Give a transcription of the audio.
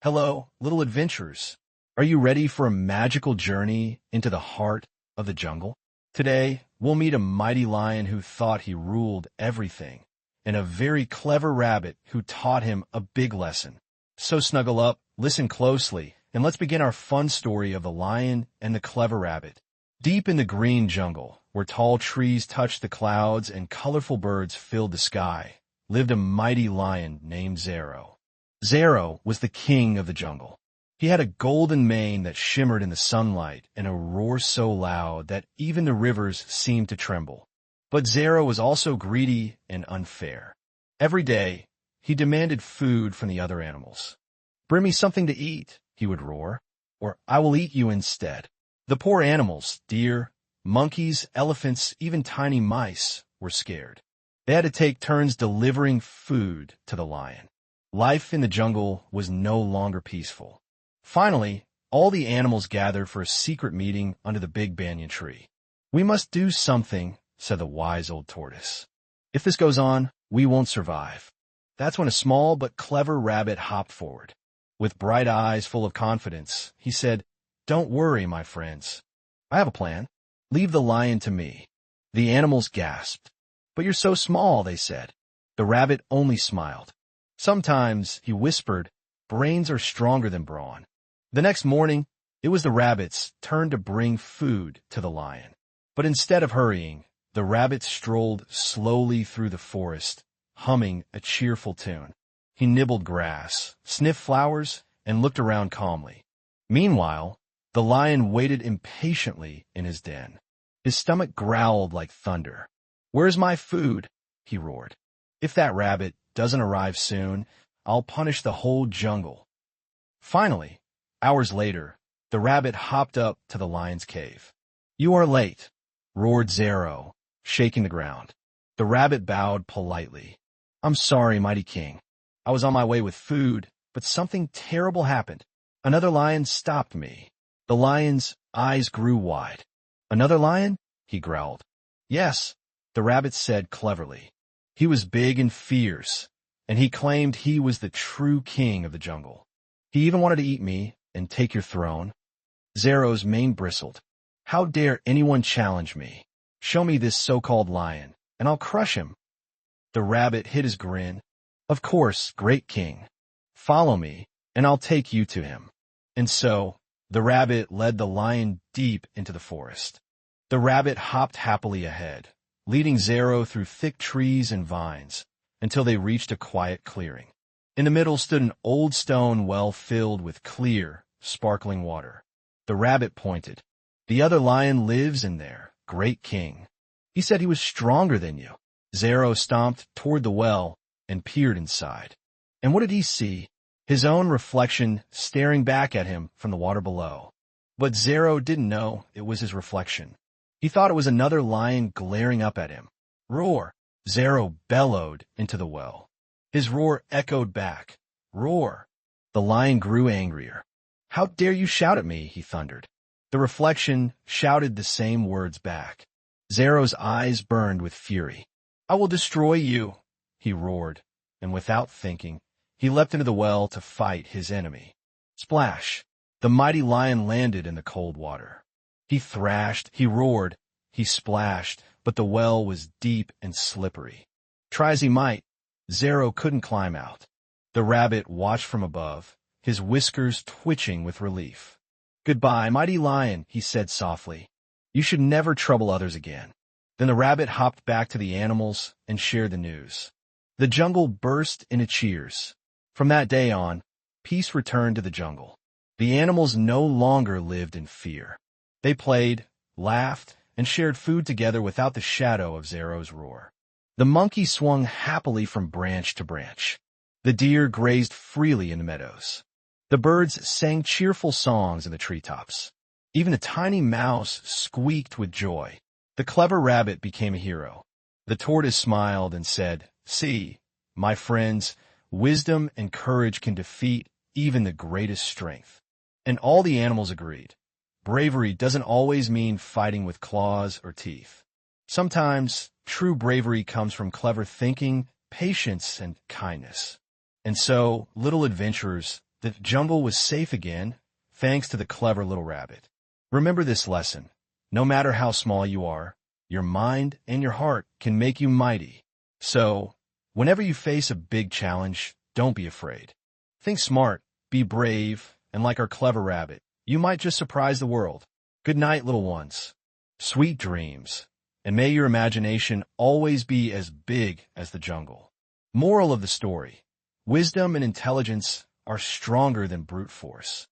Hello, little adventurers. Are you ready for a magical journey into the heart of the jungle? Today, we'll meet a mighty lion who thought he ruled everything, and a very clever rabbit who taught him a big lesson. So snuggle up, listen closely, and let's begin our fun story of the lion and the clever rabbit. Deep in the green jungle, where tall trees touched the clouds and colorful birds filled the sky, lived a mighty lion named Zero. Zero was the king of the jungle. He had a golden mane that shimmered in the sunlight and a roar so loud that even the rivers seemed to tremble. But Zero was also greedy and unfair. Every day, he demanded food from the other animals. "Bring me something to eat," he would roar, "or I will eat you instead." The poor animals, deer, monkeys, elephants, even tiny mice, were scared. They had to take turns delivering food to the lion. Life in the jungle was no longer peaceful. Finally, all the animals gathered for a secret meeting under the big banyan tree. "We must do something," said the wise old tortoise. "If this goes on, we won't survive." That's when a small but clever rabbit hopped forward. With bright eyes full of confidence, he said, "Don't worry, my friends. I have a plan. Leave the lion to me." The animals gasped. "But you're so small," they said. The rabbit only smiled. Sometimes, he whispered, "brains are stronger than brawn." The next morning, it was the rabbit's turn to bring food to the lion. But instead of hurrying, the rabbit strolled slowly through the forest, humming a cheerful tune. He nibbled grass, sniffed flowers, and looked around calmly. Meanwhile, the lion waited impatiently in his den. His stomach growled like thunder. "Where's my food?" he roared. "If that rabbit doesn't arrive soon, I'll punish the whole jungle." Finally, hours later, the rabbit hopped up to the lion's cave. "You are late," roared Zero, shaking the ground. The rabbit bowed politely. "I'm sorry, mighty king. I was on my way with food, but something terrible happened. Another lion stopped me." The lion's eyes grew wide. "Another lion?" he growled. "Yes," the rabbit said cleverly. "He was big and fierce, and he claimed he was the true king of the jungle. He even wanted to eat me and take your throne." Zero's mane bristled. "How dare anyone challenge me? Show me this so-called lion, and I'll crush him." The rabbit hid his grin. "Of course, great king. Follow me, and I'll take you to him." And so, the rabbit led the lion deep into the forest. The rabbit hopped happily ahead, leading Zero through thick trees and vines, until they reached a quiet clearing. In the middle stood an old stone well filled with clear, sparkling water. The rabbit pointed. "The other lion lives in there, great king. He said he was stronger than you." Zero stomped toward the well and peered inside. And what did he see? His own reflection staring back at him from the water below. But Zero didn't know it was his reflection. He thought it was another lion glaring up at him. "Roar!" Zero bellowed into the well. His roar echoed back. "Roar!" The lion grew angrier. "How dare you shout at me?" he thundered. The reflection shouted the same words back. Zero's eyes burned with fury. "I will destroy you," he roared, and without thinking, he leapt into the well to fight his enemy. Splash! The mighty lion landed in the cold water. He thrashed, he roared, he splashed, but the well was deep and slippery. Try as he might, Zero couldn't climb out. The rabbit watched from above, his whiskers twitching with relief. "Goodbye, mighty lion," he said softly. "You should never trouble others again." Then the rabbit hopped back to the animals and shared the news. The jungle burst into cheers. From that day on, peace returned to the jungle. The animals no longer lived in fear. They played, laughed, and shared food together without the shadow of Zero's roar. The monkey swung happily from branch to branch. The deer grazed freely in the meadows. The birds sang cheerful songs in the treetops. Even a tiny mouse squeaked with joy. The clever rabbit became a hero. The tortoise smiled and said, "See, my friends, wisdom and courage can defeat even the greatest strength." And all the animals agreed. Bravery doesn't always mean fighting with claws or teeth. Sometimes, true bravery comes from clever thinking, patience, and kindness. And so, little adventurers, The jungle was safe again, thanks to the clever little rabbit. Remember this lesson. No matter how small you are, your mind and your heart can make you mighty. So, whenever you face a big challenge, don't be afraid. Think smart, be brave, and like our clever rabbit, you might just surprise the world. Good night, little ones. Sweet dreams. And may your imagination always be as big as the jungle. Moral of the story: wisdom and intelligence are stronger than brute force.